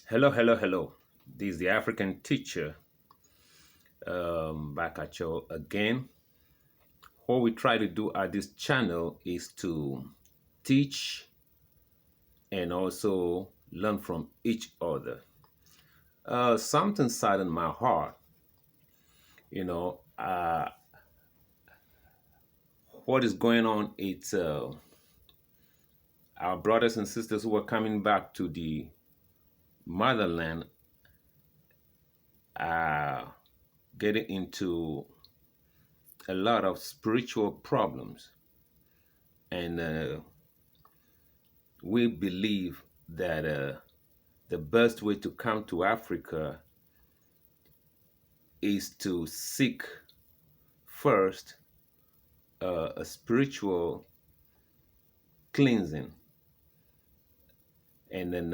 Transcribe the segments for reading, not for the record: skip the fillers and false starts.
Hello, hello, hello. This is the African teacher back at you again. What we try to do at this channel is to teach and also learn from each other. Something sat in my heart, you know, what is going on? It's our brothers and sisters who are coming back to the motherland are getting into a lot of spiritual problems. And we believe that the best way to come to Africa is to seek first a spiritual cleansing, and then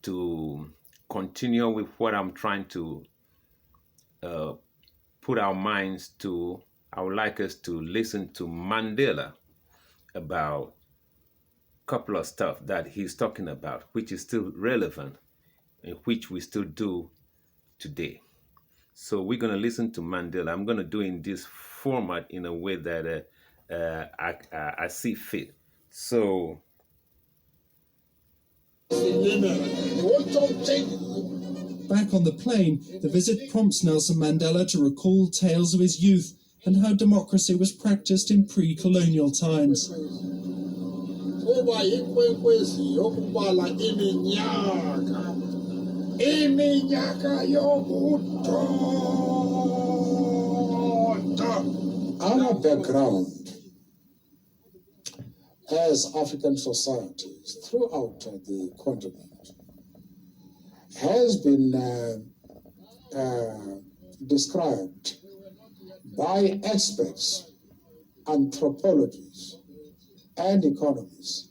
to continue with what I'm trying to uh, put our minds to. I would like us to listen to Mandela about a couple of stuff that he's talking about, which is still relevant and which we still do today. So we're going to listen to Mandela. I'm going to do in this format in a way that I see fit. So, back on the plane, the visit prompts Nelson Mandela to recall tales of his youth and how democracy was practiced in pre-colonial times. Our background as African societies throughout the continent has been described by experts, anthropologists, and economists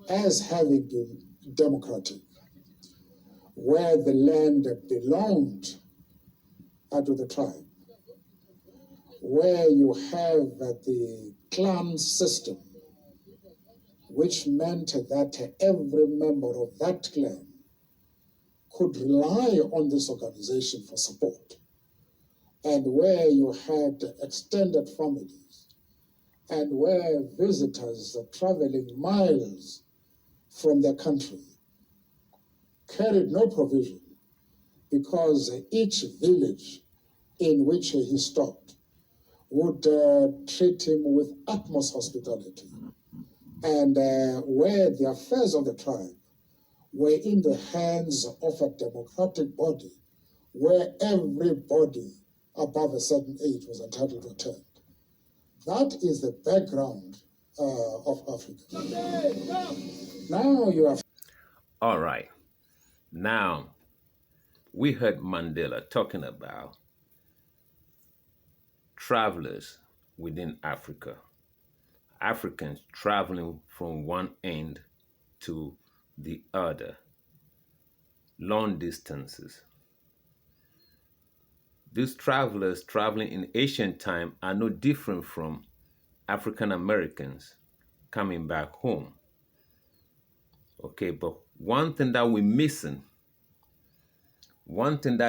as having been democratic, where the land belonged to the tribe, where you have the clan system, which meant that every member of that clan could rely on this organization for support, and where you had extended families, and where visitors traveling miles from their country carried no provision, because each village in which he stopped would treat him with utmost hospitality, and where the affairs of the tribe were in the hands of a democratic body, where everybody above a certain age was entitled to attend. That is the background of Africa. Now you have... all right. Now, we heard Mandela talking about travelers within Africa, Africans traveling from one end to the other, long distances. These travelers traveling in ancient time are no different from African Americans coming back home. Okay, but one thing that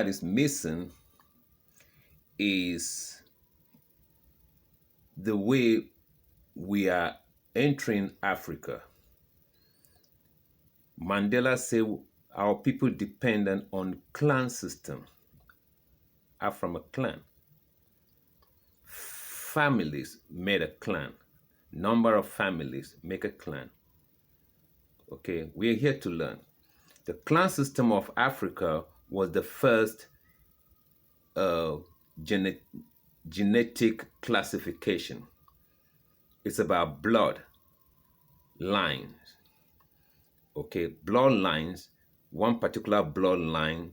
is missing is the way we are entering Africa. Mandela said our people dependent on clan system, are from a clan. Families made a clan. Number of families make a clan. Okay, we are here to learn. The clan system of Africa was the first uh, genetic classification. It's about blood lines. Okay, bloodlines. One particular bloodline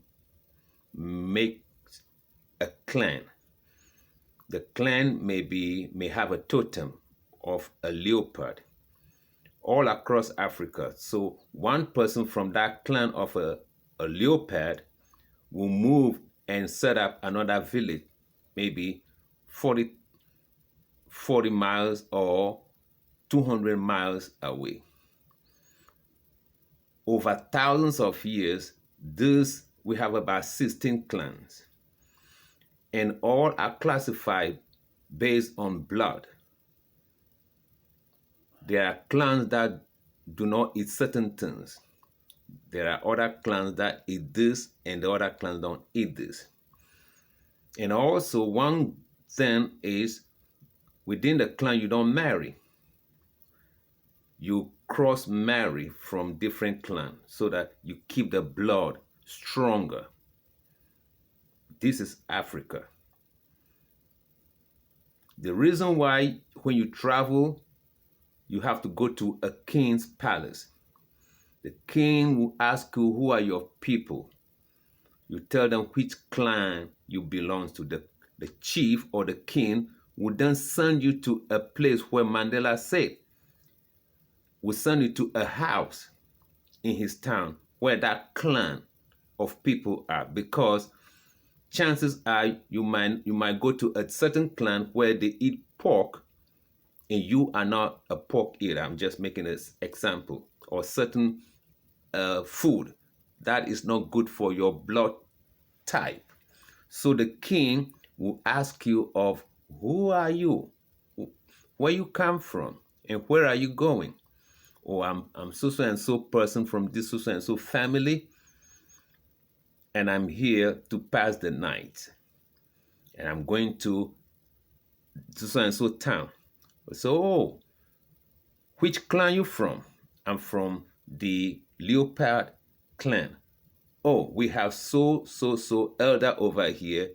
makes a clan. The clan may have a totem of a leopard all across Africa. So one person from that clan of a leopard will move and set up another village, maybe 40 miles or 200 miles away. Over thousands of years, This, we have about 16 clans, and all are classified based on blood. There are clans that do not eat certain things. There are other clans that eat this, and the other clans don't eat this. And also, one thing is, within the clan, you don't marry. You cross marry from different clans so that you keep the blood stronger. This is Africa. The reason why when you travel, you have to go to a king's palace. The king will ask you, who are your people? You tell them which clan you belong to. The chief or the king will then send you to a place where Mandela said, will send you to a house in his town where that clan of people are, because chances are you might go to a certain clan where they eat pork and you are not a pork eater. I'm just making an example. Or certain food that is not good for your blood type. So the king will ask you of, who are you? Where you come from? And where are you going? Oh, I'm so and so person from this so and so family, and I'm here to pass the night. And I'm going to so and so town. So, oh, which clan you from? I'm from the Leopard clan. Oh, we have so elder over here,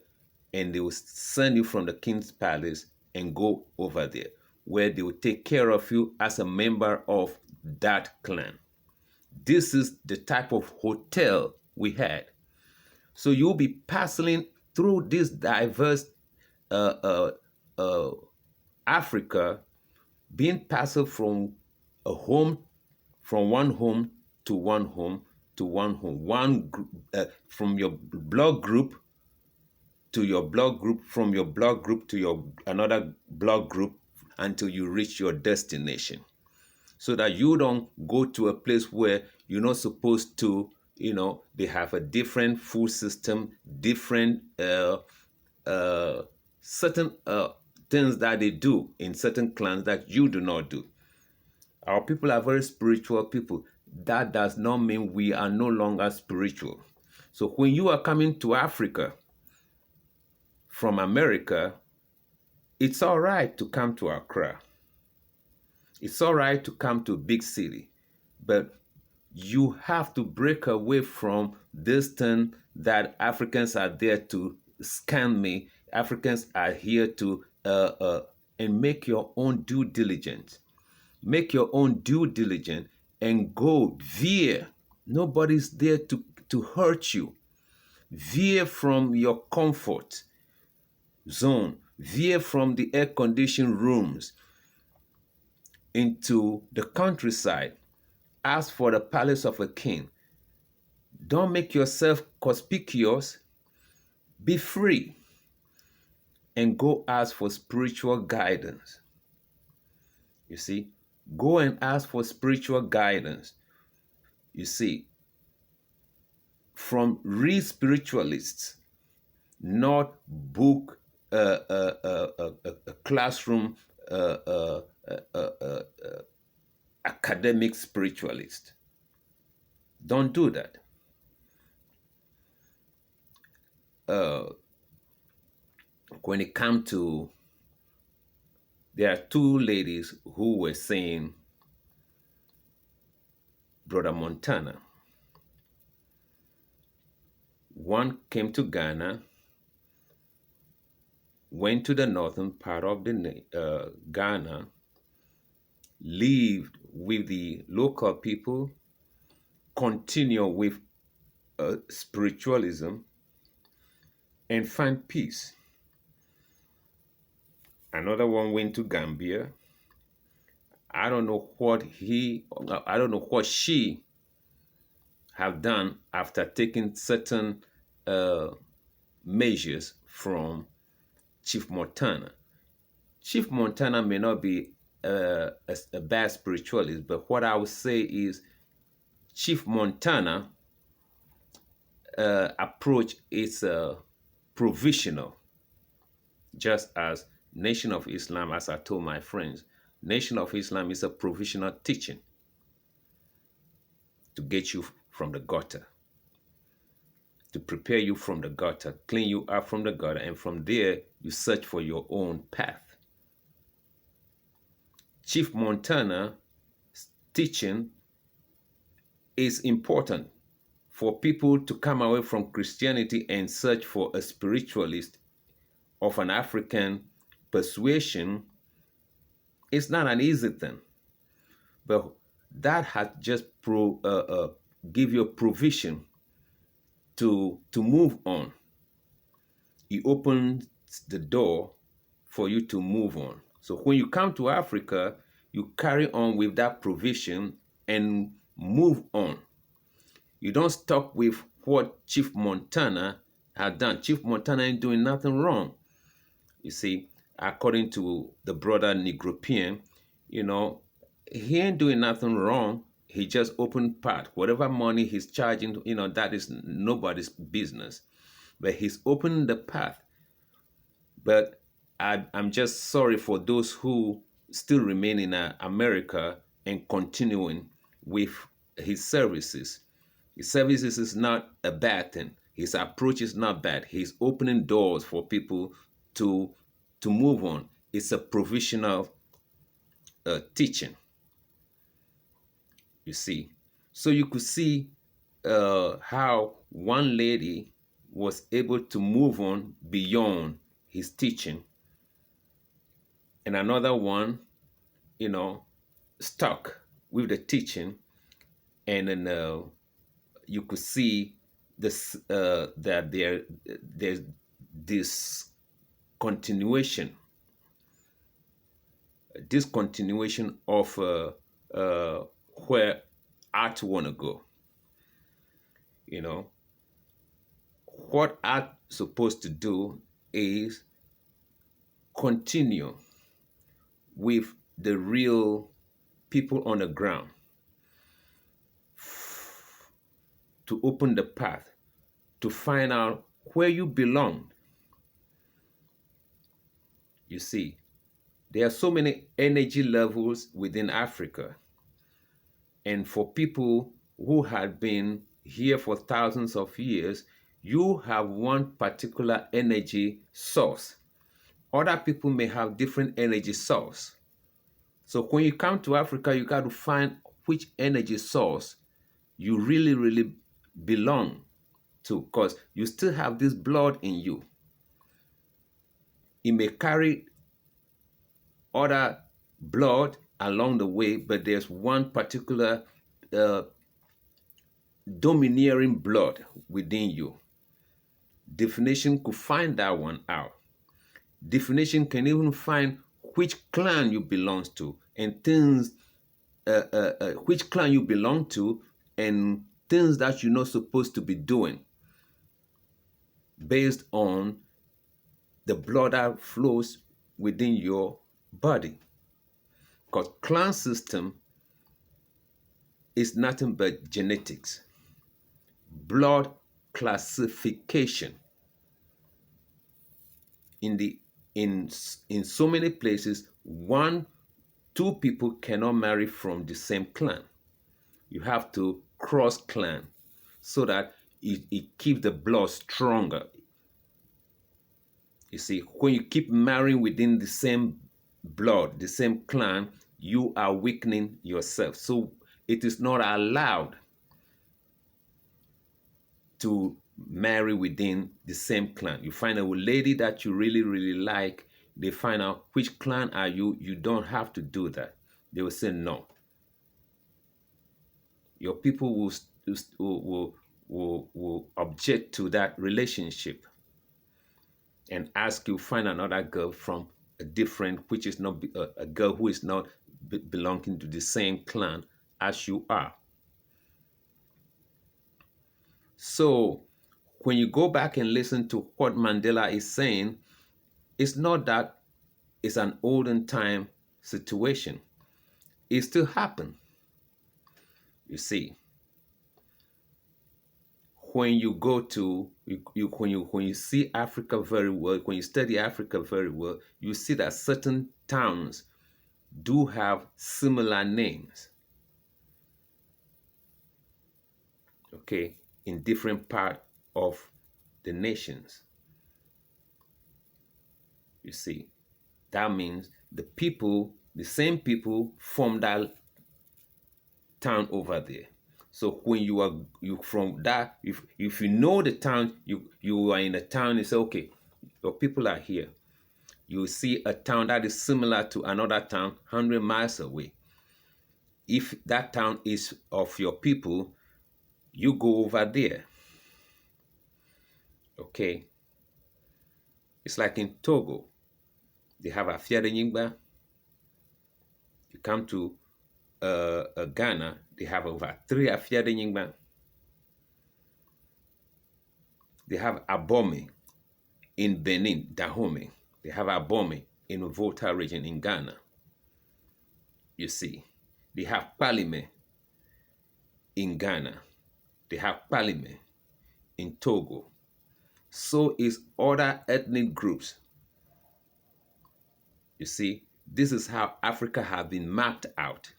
and they will send you from the king's palace and go over there, where they will take care of you as a member of that clan. This is the type of hotel we had. So you'll be passing through this diverse Africa, being passed from a home, from one home to one home to one home, from your blood group to your blood group, from your blood group to your another blood group, until you reach your destination, so that you don't go to a place where you're not supposed to. They have a different food system, different certain things that they do in certain clans that you do not do. Our people are very spiritual people. That does not mean we are no longer spiritual. So when you are coming to Africa from America, it's all right to come to Accra. It's all right to come to a big city, but you have to break away from this thing that Africans are there to scam me. Africans are here to and make your own due diligence. Make your own due diligence and go veer. Nobody's there to hurt you. Veer from your comfort zone. Veer from the air-conditioned rooms into the countryside. Ask for the palace of a king. Don't make yourself conspicuous. Be free and go ask for spiritual guidance. You see, go and ask for spiritual guidance. You see, from real spiritualists, not book a classroom academic spiritualist. Don't do that. When it comes to, there are two ladies who were saying, Brother Montana. One came to Ghana, went to the northern part of the Ghana, lived with the local people, continue with spiritualism, and find peace. Another one went to Gambia. I don't know what she have done after taking certain measures from Chief Montana. Chief Montana may not be a bad spiritualist, but what I would say is Chief Montana approach is provisional, just as Nation of Islam, as I told my friends, Nation of Islam is a provisional teaching to get you from the gutter, to prepare you from the gutter, clean you up from the gutter, and from there you search for your own path. Chief Montana's teaching is important for people to come away from Christianity and search for a spiritualist of an African persuasion. It's not an easy thing, but that has just give you a provision to move on. He opens the door for you to move on. So when you come to Africa, you carry on with that provision and move on. You don't stop with what Chief Montana had done. Chief Montana ain't doing nothing wrong. You see, according to the brother Negropean, you know, he ain't doing nothing wrong. He just opened path. Whatever money he's charging, you know, that is nobody's business. But he's opened the path. But I'm just sorry for those who still remain in America and continuing with his services. His services is not a bad thing. His approach is not bad. He's opening doors for people to move on. It's a provisional teaching, you see. So you could see how one lady was able to move on beyond his teaching, and another one, you know, stuck with the teaching, and then you could see this that there's this continuation, of where art want to go. You know, what art supposed to do is continue with the real people on the ground, to open the path, to find out where you belong. You see, there are so many energy levels within Africa. And for people who had been here for thousands of years, you have one particular energy source. Other people may have different energy source. So when you come to Africa, you got to find which energy source you really, really belong to, because you still have this blood in you. It may carry other blood along the way, but there's one particular domineering blood within you. Definition could find that one out. Definition can even find which clan you belong to and things, which clan you belong to and things that you're not supposed to be doing based on the blood that flows within your body. Because clan system is nothing but genetics, blood classification. In so many places, two people cannot marry from the same clan. You have to cross clan so that it keeps the blood stronger. You see, when you keep marrying within the same blood, the same clan, you are weakening yourself. So it is not allowed to marry within the same clan. You find a lady that you really, really like, they find out which clan are you. You don't have to do that. They will say no. Your people will object to that relationship and ask you find another girl from a different, which is not a girl who is not belonging to the same clan as you are. So when you go back and listen to what Mandela is saying, it's not that it's an olden time situation. It still happens. You see, when you go to when you see Africa very well, when you study Africa very well, you see that certain towns do have similar names, okay, in different part of the nations. You see, that means the same people from that town over there. So when you from that, if you know the town, you are in a town, you say, okay, your people are here. You see a town that is similar to another town 100 miles away. If that town is of your people, you go over there. Okay. It's like in Togo. They have a Fiadenyingba. You come to Ghana, they have over 3 Afiadenyingba. They have Abome in Benin, Dahomey. They have Abome in Volta region in Ghana. You see, they have Palime in Ghana. They have Palime in Togo. So is other ethnic groups. You see, this is how Africa has been mapped out.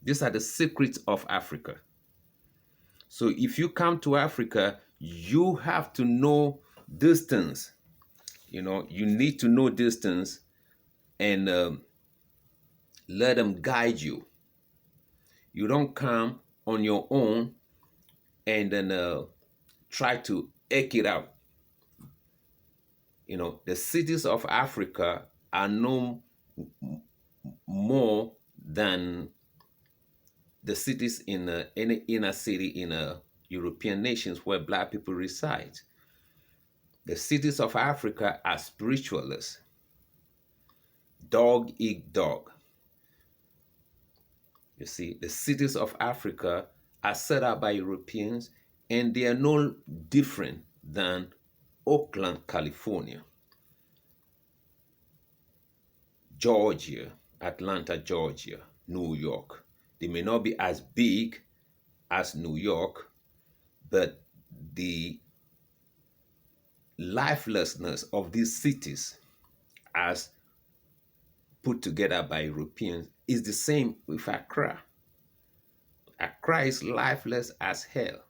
These are the secrets of Africa. So if you come to Africa, you have to know distance. You know, you need to know distance and let them guide you. You don't come on your own and then try to eke it out. You know, the cities of Africa are no more than the cities in any inner city in European nations where black people reside. The cities of Africa are spiritualists. Dog eat dog. You see, the cities of Africa are set up by Europeans and they are no different than Oakland, California, Georgia, Atlanta, Georgia, New York. They may not be as big as New York, but the lifelessness of these cities as put together by Europeans is the same with Accra. Accra is lifeless as hell.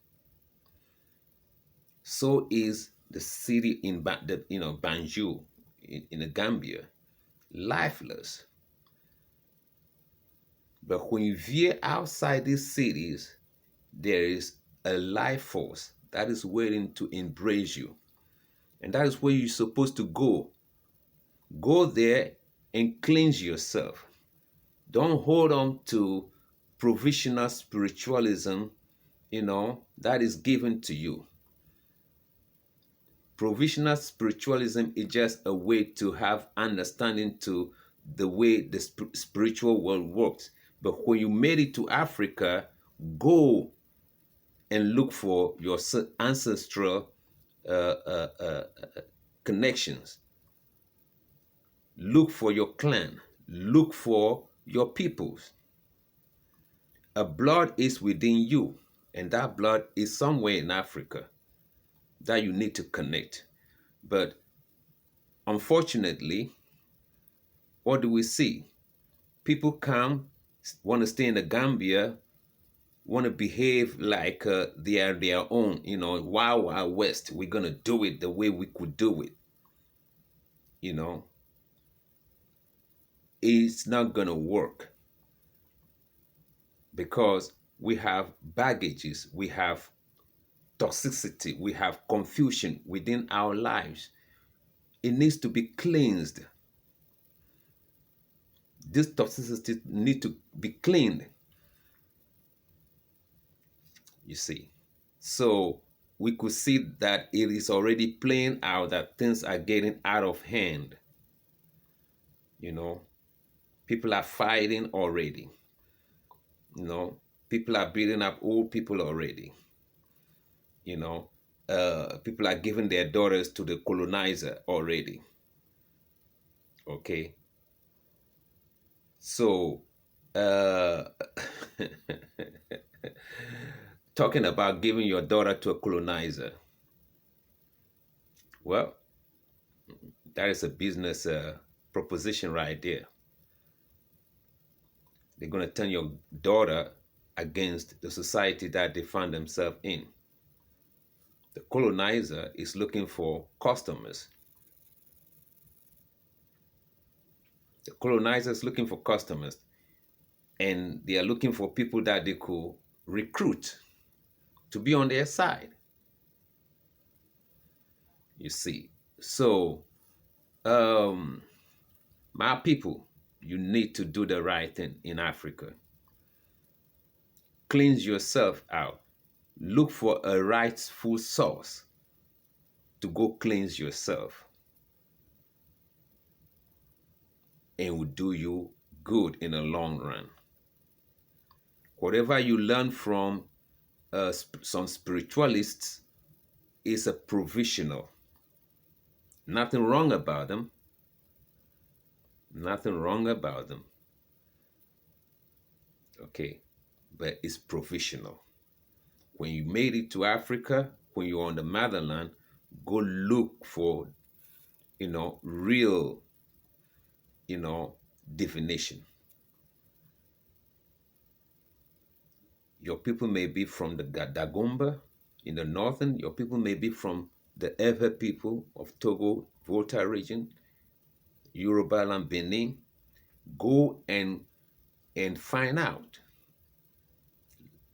So is the city in Banjul in the Gambia, lifeless. But when you veer outside these cities, there is a life force that is waiting to embrace you. And that is where you're supposed to go. Go there and cleanse yourself. Don't hold on to provisional spiritualism, that is given to you. Provisional spiritualism is just a way to have understanding to the way the spiritual world works. But when you made it to Africa, go and look for your ancestral connections. Look for your clan. Look for your peoples. A blood is within you, and that blood is somewhere in Africa that you need to connect. But unfortunately, what do we see? People come, want to stay in the Gambia, want to behave like they are their own, wild, wild west. We're going to do it the way we could do it. It's not going to work because we have baggages, we have toxicity, we have confusion within our lives. It needs to be cleansed. This toxicity need to be cleaned. You see. So we could see that it is already playing out, that things are getting out of hand. People are fighting already. People are beating up old people already. People are giving their daughters to the colonizer already. Okay. So talking about giving your daughter to a colonizer. Well, that is a business proposition right there. They're going to turn your daughter against the society that they find themselves in. The colonizer is looking for customers. The colonizer is looking for customers, and they are looking for people that they could recruit to be on their side. You see, so my people, you need to do the right thing in Africa. Cleanse yourself out. Look for a rightful source to go cleanse yourself, and will do you good in the long run. Whatever you learn from some spiritualists is a provisional. Nothing wrong about them. Nothing wrong about them. Okay, but it's provisional. When you made it to Africa, when you're on the motherland, go look for, real, definition. Your people may be from the Dagomba in the northern. Your people may be from the Ewe people of Togo, Volta region, Yoruba and Benin. Go and find out.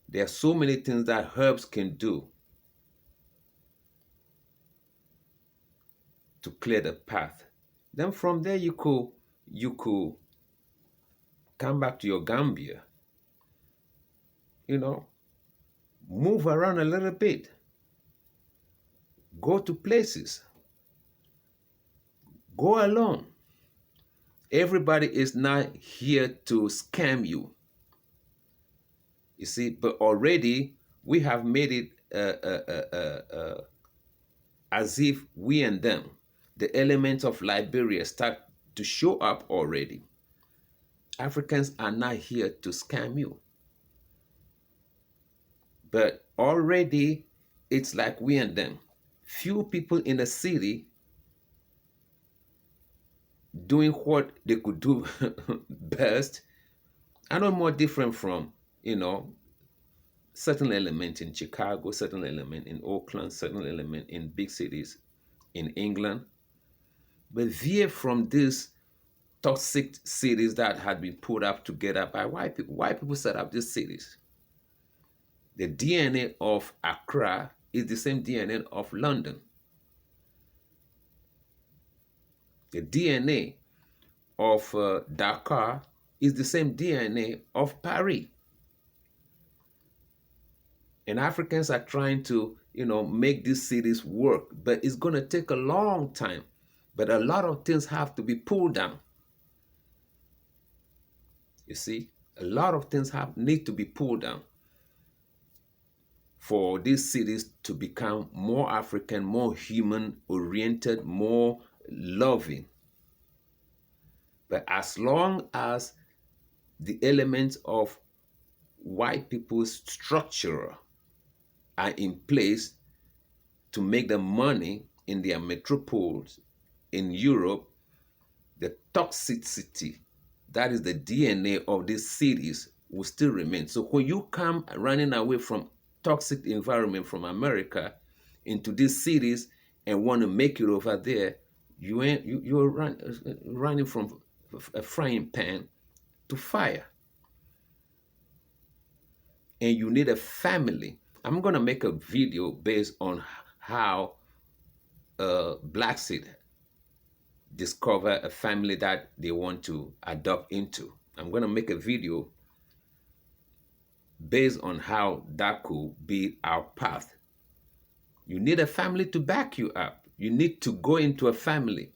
There are so many things that herbs can do to clear the path. Then from there you could come back to your Gambia. Move around a little bit. Go to places. Go alone. Everybody is not here to scam you. You see, but already we have made it as if we and them, the elements of Liberia, start to show up already. Africans are not here to scam you. But already it's like we and them. Few people in the city doing what they could do best are no more different from, certain element in Chicago, certain element in Oakland, certain element in big cities in England. But veer from these toxic cities that had been put up together by white people. White people set up these cities. The DNA of Accra is the same DNA of London. The DNA of Dakar is the same DNA of Paris. And Africans are trying to, make these cities work, but it's going to take a long time. But a lot of things have to be pulled down. You see, a lot of things need to be pulled down for these cities to become more African, more human-oriented, more loving. But as long as the elements of white people's structure are in place to make the money in their metropoles in Europe, the toxicity, that is the DNA of these cities, will still remain. So when you come running away from toxic environment from America into these cities and want to make it over there, you're running from a frying pan to fire. And you need a family. I'm going to make a video based on how Black Seed discover a family that they want to adopt into. I'm going to make a video based on how that could be our path. You need a family to back you up. You need to go into a family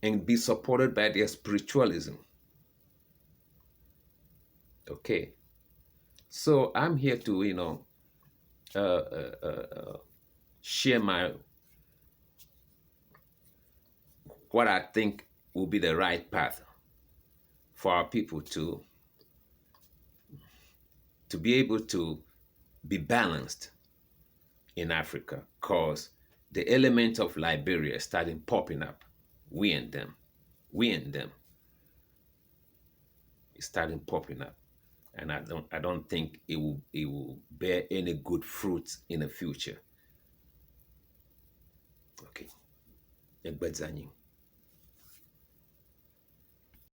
and be supported by their spiritualism. Okay. So I'm here to, share what I think will be the right path for our people to to be able to be balanced in Africa, because the element of Liberia is starting popping up. We and them. We and them. It's starting popping up. And I don't think it will bear any good fruits in the future. Okay. Egbedzanyi.